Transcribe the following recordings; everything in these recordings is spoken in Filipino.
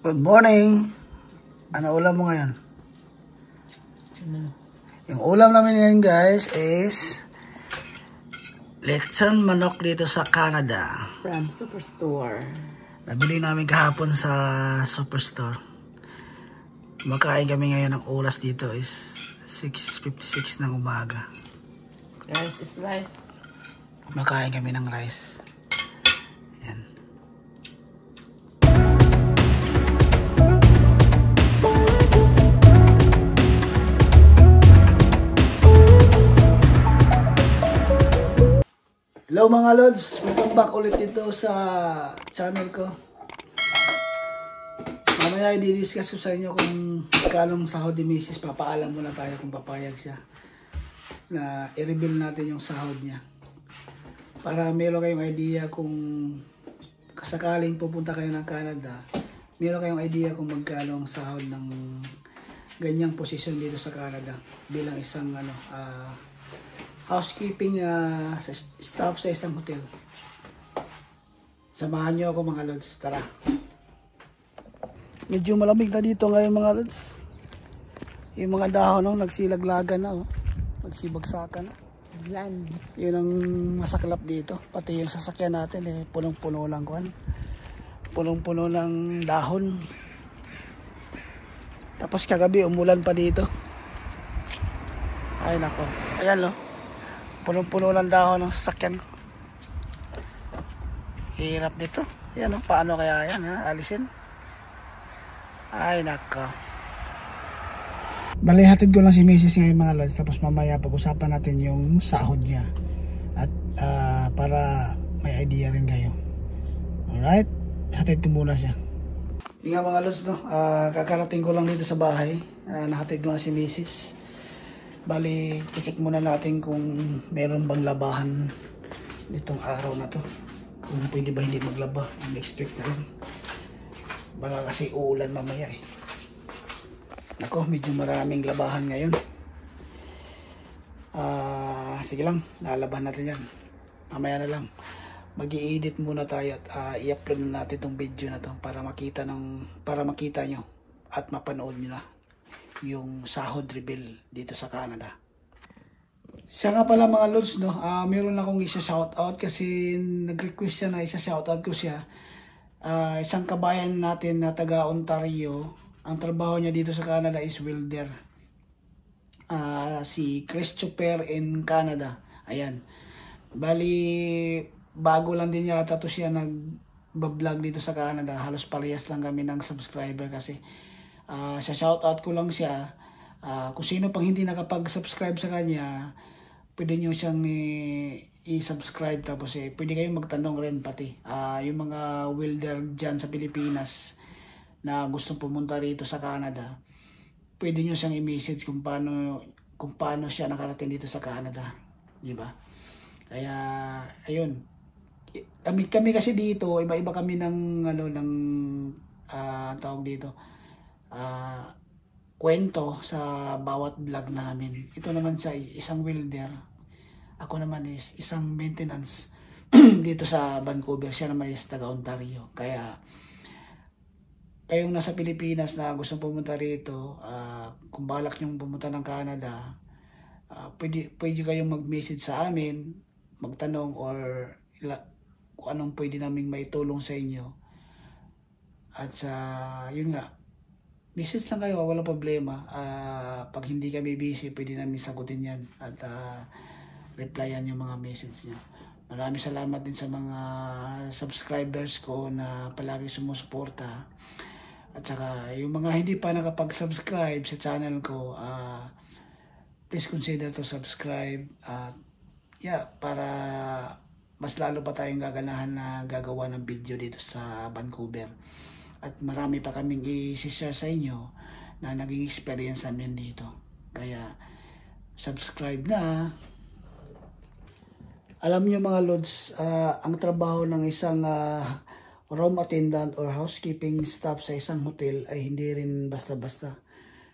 Good morning! Ano ulam mo ngayon? Yung ulam namin ngayon guys is lechon manok dito sa Canada. From Superstore. Nabili namin kahapon sa Superstore. Makain kami ngayon ng oras dito is 6:56 ng umaga. Rice is life. Makain kami ng rice. Yan. Hello mga Lods, welcome back ulit dito sa channel ko. Mamaya i-discuss ko sa inyo kung kalong sahod ni Mrs. Papaalam muna tayo kung papayag siya na i-reveal natin yung sahod niya. Para meron kayong idea kung kasakaling pupunta kayo ng Canada, meron kayong idea kung magkano ang sahod ng ganyang posisyon dito sa Canada bilang isang housekeeping staff sa isang hotel. Samahan nyo ako mga Lods, tara. Medyo malamig na dito ngayon mga Lods. Yung mga dahon nagsilaglagan na, nagsibagsakan na. Yun ang masaklap dito. Pati yung sasakyan natin punong-puno lang punong-puno ng dahon. Tapos kagabi umulan pa dito. Ay nako, ayan punong-puno ng dahon ng sasakyan ko. Hirap nito. Yan paano kaya yan alisin? Ay nako. Bali hatid ko lang si Mrs. ngayon mga Lods. Tapos mamaya pag-usapan natin yung sahod niya. At para may idea rin kayo. Alright? Hatid ko muna siya. Yung nga mga Lods kakarating ko lang dito sa bahay. Nahatid ko na si Mrs. Bali, check muna natin kung meron bang labahan nitong araw na to. Kung pwede ba hindi maglaba. Next week na lang. Baka kasi uulan mamaya Ako, medyo maraming labahan ngayon. Sige lang, lalaban natin yan. Mamaya na lang. Mag-i-edit muna tayo at i-upload na natin itong video na to para makita nyo at mapanood nyo na yung sahod reveal dito sa Canada. Siya nga pala mga Lods, meron akong isa-shoutout kasi nag-request siya na isa-shoutout ko siya. Isang kabayan natin na taga Ontario. Ang trabaho niya dito sa Canada is welder. Si Christopher in Canada. Ayan. Bali, bago lang din yata to siya nag-vlog dito sa Canada. Halos parehas lang kami ng subscriber kasi sa shoutout ko lang siya. Kung sino pang hindi nakapag-subscribe sa kanya, pwede nyo siyang i-subscribe. Tapos pwede kayong magtanong rin pati. Yung mga welder dyan sa Pilipinas na gustong pumunta rito sa Canada, pwede nyo siyang i-message kung paano siya nakarating dito sa Canada, di ba? Kaya ayun, kami kasi dito iba-iba kami ng tawag dito kwento sa bawat vlog namin. Ito naman sa isang welder, ako naman is isang maintenance dito sa Vancouver, siya naman is taga Ontario. Kaya kayong nasa Pilipinas na gusto pumunta rito, kung balak nyong pumunta ng Canada, pwede kayong mag-message sa amin, magtanong or kung anong pwede naming maitulong sa inyo. At yun nga, message lang kayo, walang problema. Pag hindi kami busy, pwede namin sagutin yan at replyan yung mga message nyo. Maraming salamat din sa mga subscribers ko na palagi sumusuporta. At saka yung mga hindi pa nakapag-subscribe sa channel ko, please consider to subscribe. Para mas lalo pa tayong gaganahan na gagawa ng video dito sa Vancouver. At marami pa kaming i-share sa inyo na naging experience namin dito. Kaya subscribe na. Alam niyo mga Lods, ang trabaho ng isang room attendant or housekeeping staff sa isang hotel ay hindi rin basta-basta.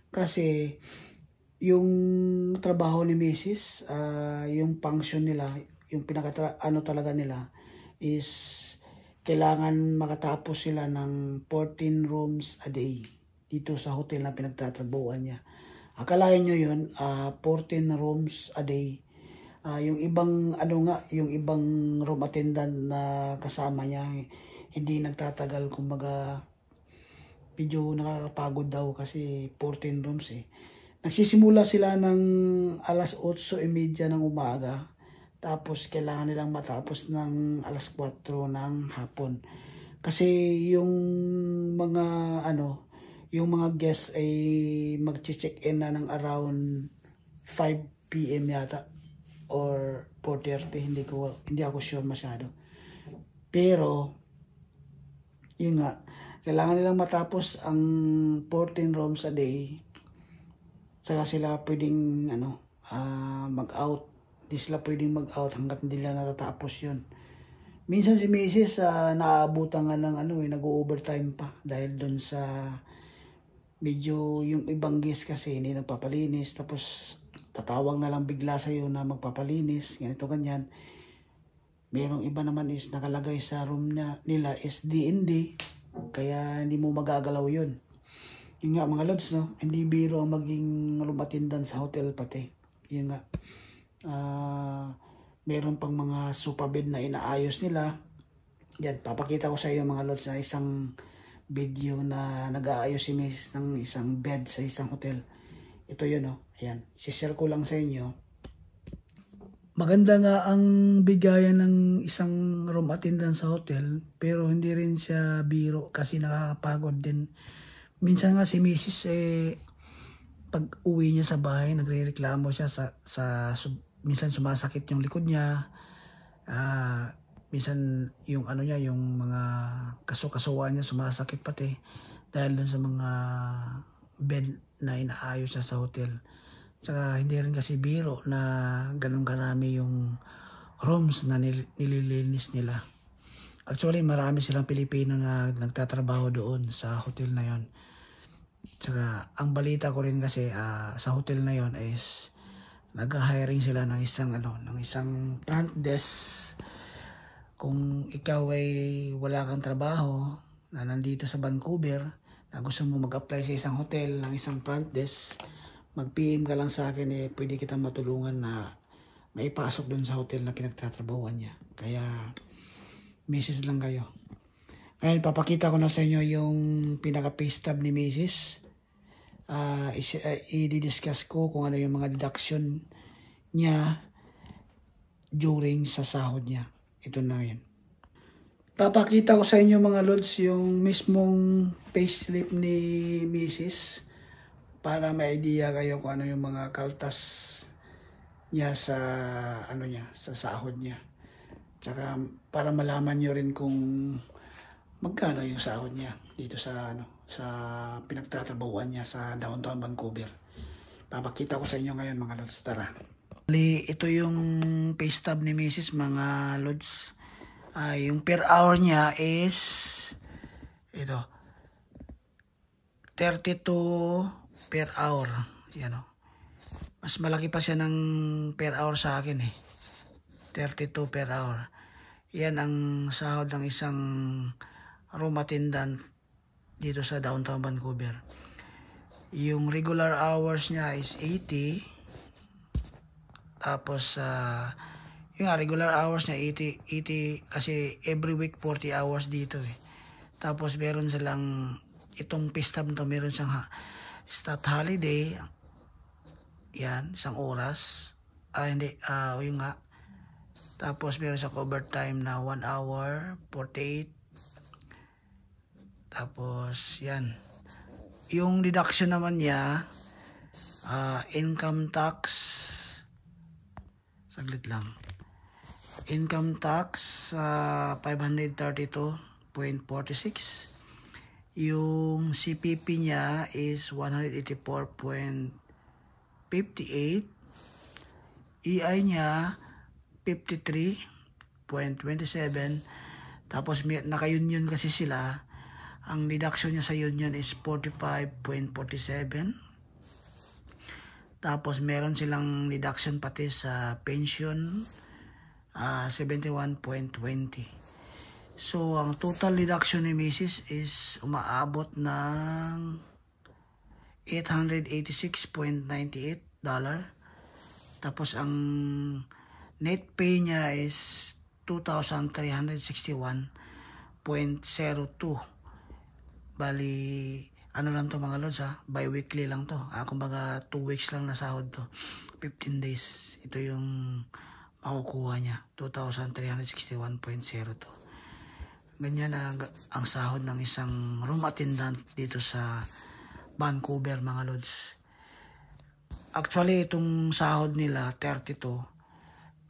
Kasi yung trabaho ni Mrs., yung function nila, yung talaga nila is kailangan makatapos sila ng 14 rooms a day dito sa hotel na pinagtatrabuhan niya. Akalain nyo yun, 14 rooms a day. Yung ibang yung ibang room attendant na kasama niya hindi nagtatagal, kumbaga medyo nakakapagod daw kasi 14 rooms eh. Nagsisimula sila ng alas 8:30 ng umaga, tapos kailangan nilang matapos ng alas 4 ng hapon. Kasi yung mga yung mga guests ay mag-check-in na ng around 5 PM yata or 4:30, hindi ako sure masyado. Pero yun nga, kailangan nilang matapos ang 14 rooms a day. Saka sila pwedeng mag-out. Hindi sila pwedeng mag-out hanggat hindi nila natatapos yun. Minsan si Mrs. naaabutan nga ng nag-overtime pa dahil doon sa medyo yung ibang guest kasi hindi nagpapalinis, tapos tatawag na lang bigla sa iyo na magpapalinis, ganito ganyan. Merong iba naman is nakalagay sa room nila is D&D, kaya hindi mo magagalaw yun. Yun nga mga lods, no? Hindi biro maging room attendant sa hotel pati. Yun nga. Meron pang mga sofa bed na inaayos nila. Yan, papakita ko sa iyo mga lods na isang video na nag-aayos si Miss ng isang bed sa isang hotel. Ito yun, no? Ayan, share ko lang sa inyo. Maganda nga ang bigayan ng isang room attendant sa hotel, pero hindi rin siya biro kasi nakakapagod din. Minsan nga si Mrs. pag uwi niya sa bahay, nagrereklamo siya minsan sumasakit yung likod niya. Minsan yung yung mga kasukasuan niya sumasakit pati dahil dun sa mga bed na inaayos siya sa hotel. Saka hindi rin kasi biro na ganun karami yung rooms na nililinis nila. Actually, marami silang Pilipino na nagtatrabaho doon sa hotel na yon. Saka ang balita ko rin kasi sa hotel na yon is nag-hiring sila ng isang front desk. Kung ikaw ay wala kang trabaho na nandito sa Vancouver, na gusto mo mag-apply sa isang hotel ng isang front desk, mag-PM ka lang sa akin, pwede kitang matulungan na maipasok doon sa hotel na pinagtatrabahuan niya. Kaya Mrs. lang kayo. Ngayon, papakita ko na sa inyo yung pinaka-pay stub ni Mrs. I-discuss ko kung ano yung mga deduction niya during sa sahod niya. Ito na yun. Papakita ko sa inyo mga lods yung mismong payslip ni Mrs. para may idea kayo kung ano yung mga kaltas niya sa sa sahod niya. Tsaka para malaman niyo rin kung magkano yung sahod niya dito sa pinagtatrabahuan niya sa downtown Vancouver. Papakita ko sa inyo ngayon mga lods, tara. Ito yung pay stub ni Mrs. mga lods. Yung per hour niya is ito 32 per hour. Yan o. Mas malaki pa siya ng per hour sa akin 32 per hour. Yan ang sahod ng isang room attendant dito sa downtown Vancouver. Yung regular hours niya is 80. Tapos yung regular hours niya 80 kasi every week 40 hours dito Tapos meron silang itong pay stub to, meron siyang stat holiday. Yan, isang oras. Yung nga. Tapos meron siyang overtime na 1 hour, 48. Tapos, yan. Yung deduction naman niya, income tax, saglit lang. Income tax, 532.46. Yung CPP niya is 184.58. EI niya 53.27. Tapos naka-union kasi sila. Ang deduction niya sa union is 45.47. Tapos meron silang deduction pati sa pension 71.20. So, ang total deduction ni Mrs. is umaabot ng $886.98. Tapos, ang net pay niya is $2,361.02. Bali, ano lang to mga lods ha, bi-weekly lang to. Kumbaga 2 weeks lang na sahod to. 15 days. Ito yung makukuha niya. 2,361.02. Ganyan ang sahod ng isang room attendant dito sa Vancouver mga lods. Actually, itong sahod nila, 32,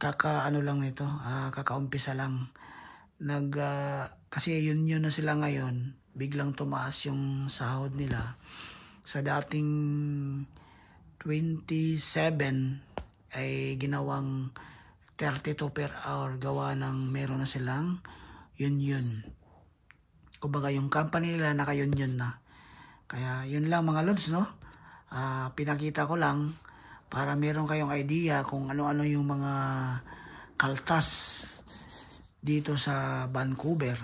kakaano lang nito, kakaumpisa lang. Kasi yun na sila ngayon, biglang tumaas yung sahod nila sa dating 27 ay ginawang 32 per hour gawa ng meron na silang union. Kumbaga yung company nila naka-union na. Kaya yun lang mga lods, no? Pinakita ko lang para meron kayong idea kung ano-ano yung mga kaltas dito sa Vancouver.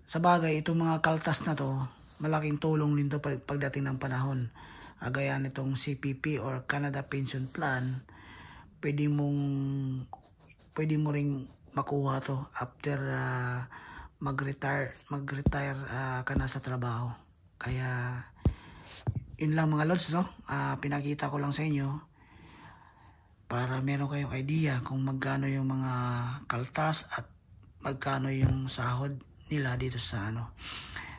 Sa bagay, itong mga kaltas na to, malaking tulong din to pagdating ng panahon. Gaya nitong CPP or Canada Pension Plan, pwede mo ring makuha to after mag-retire ka na sa trabaho. Kaya, yun lang mga lods, no? Pinakita ko lang sa inyo para meron kayong idea kung magkano yung mga kaltas at magkano yung sahod nila dito sa ano.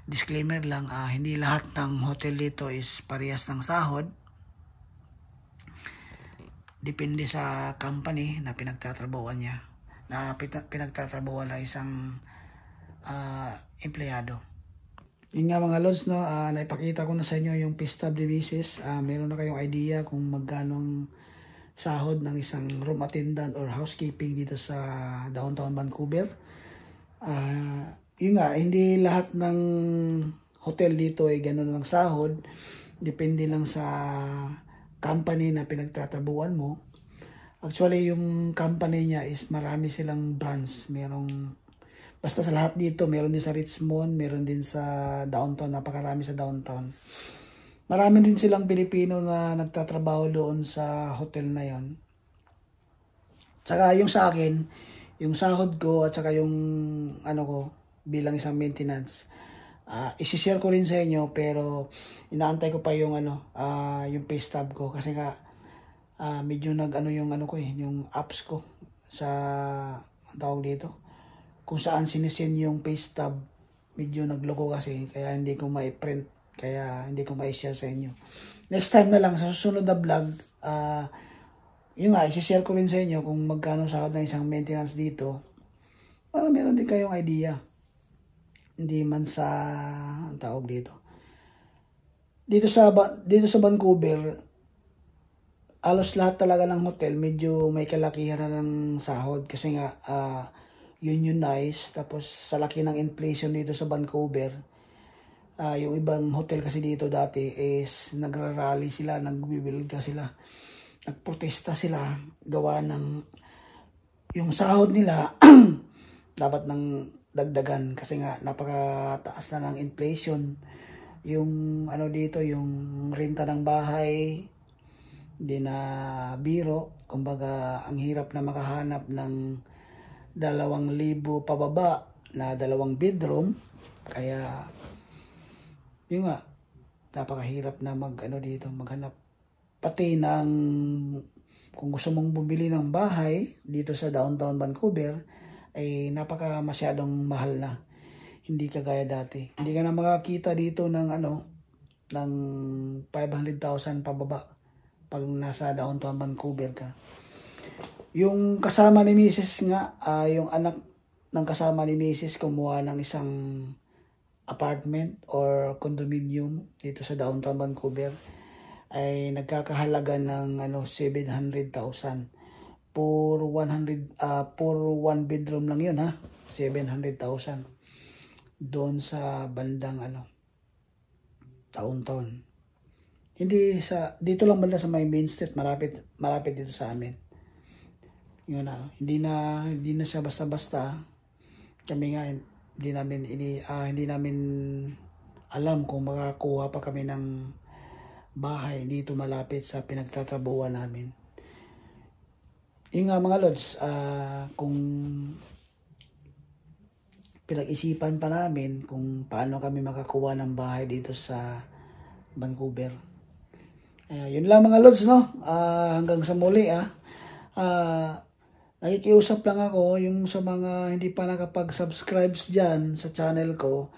Disclaimer lang, hindi lahat ng hotel dito is parehas ng sahod. Depende sa company na pinagtatrabahuan niya, na pinagtatrabahuan na isang empleyado. Yun nga mga lods, no, naipakita ko na sa inyo yung pay stub ni Mrs. Meron na kayong idea kung magkano ang sahod ng isang room attendant or housekeeping dito sa downtown Vancouver. Yun nga, hindi lahat ng hotel dito ay ganun ang sahod. Depende lang sa company na pinagtatrabuhan mo. Actually, yung company niya is marami silang branch. Basta sa lahat dito, meron din sa Richmond, meron din sa downtown, napakarami sa downtown. Marami din silang Pilipino na nagtatrabaho doon sa hotel na yon. Tsaka yung sa akin, yung sahod ko at saka yung ano ko, bilang isang maintenance, isi-share ko rin sa inyo, pero inaantay ko pa yung yung pay stub ko kasi nga medyo yung apps ko sa tawag dito, kung saan sinisend yung pay stub, medyo naglogo kasi, kaya hindi ko mai-print, kaya hindi ko mai-share sa inyo. Next time na lang sa susunod na vlog, yun nga, isi-share ko rin sa inyo kung magkano sahod ng isang maintenance dito para meron din kayong idea. Hindi man sa tawag dito sa Vancouver, alos lahat talaga ng hotel medyo may kalakihan na ng sahod kasi nga unionized. Tapos sa laki ng inflation dito sa Vancouver, yung ibang hotel kasi dito dati is nagrarally sila, nagwiwilga sila, nagprotesta sila gawa ng yung sahod nila dapat ng dagdagan kasi nga napakataas na ng inflation. Yung dito, yung renta ng bahay hindi na biro. Kumbaga ang hirap na makahanap ng 2,000 pababa na 2 bedroom. Kaya yun nga, napakahirap na maghanap pati ng kung gusto mong bumili ng bahay dito sa downtown Vancouver ay masyadong mahal na. Hindi kagaya dati. Hindi ka na makakita dito ng ng 500,000 pababa pag nasa downtown Vancouver ka. Yung kasama ni Mrs. nga, yung anak ng kasama ni Mrs. kumuha ng isang apartment or condominium dito sa downtown Vancouver, ay nagkakahalaga ng 700,000. For 1 bedroom lang yun, ha. 700,000. Doon sa bandang downtown. Dito lang banda sa may Main Street, malapit dito sa amin. Yun hindi na siya basta-basta. kami nga hindi namin alam kung makakuha pa kami ng bahay dito malapit sa pinagtatrabuhan namin. Yung nga mga lods, kung pinag-isipan pa namin kung paano kami makakuha ng bahay dito sa Vancouver. Yun lang mga lods, no? Hanggang sa muli, nakikiusap lang ako yung sa mga hindi pa nakapag-subscribes dyan sa channel ko.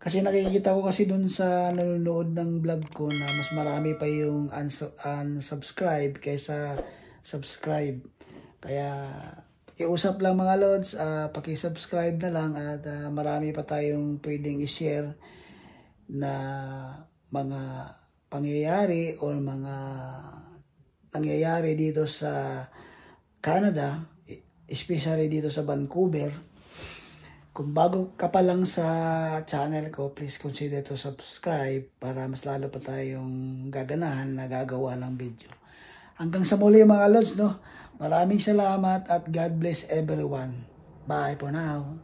Kasi nakikita ko kasi dun sa nanonood ng vlog ko na mas marami pa yung unsubscribe kaysa subscribe. Kaya pakiusap lang mga lods, pakisubscribe na lang at marami pa tayong pwedeng i-share na mga pangyayari o mga nangyayari dito sa Canada, especially dito sa Vancouver. Kung bago ka pa lang sa channel ko, please consider to subscribe para mas lalo pa tayong gaganahan na gagawa ng video. Hanggang sa muli mga lods, no? Maraming salamat at God bless everyone. Bye for now.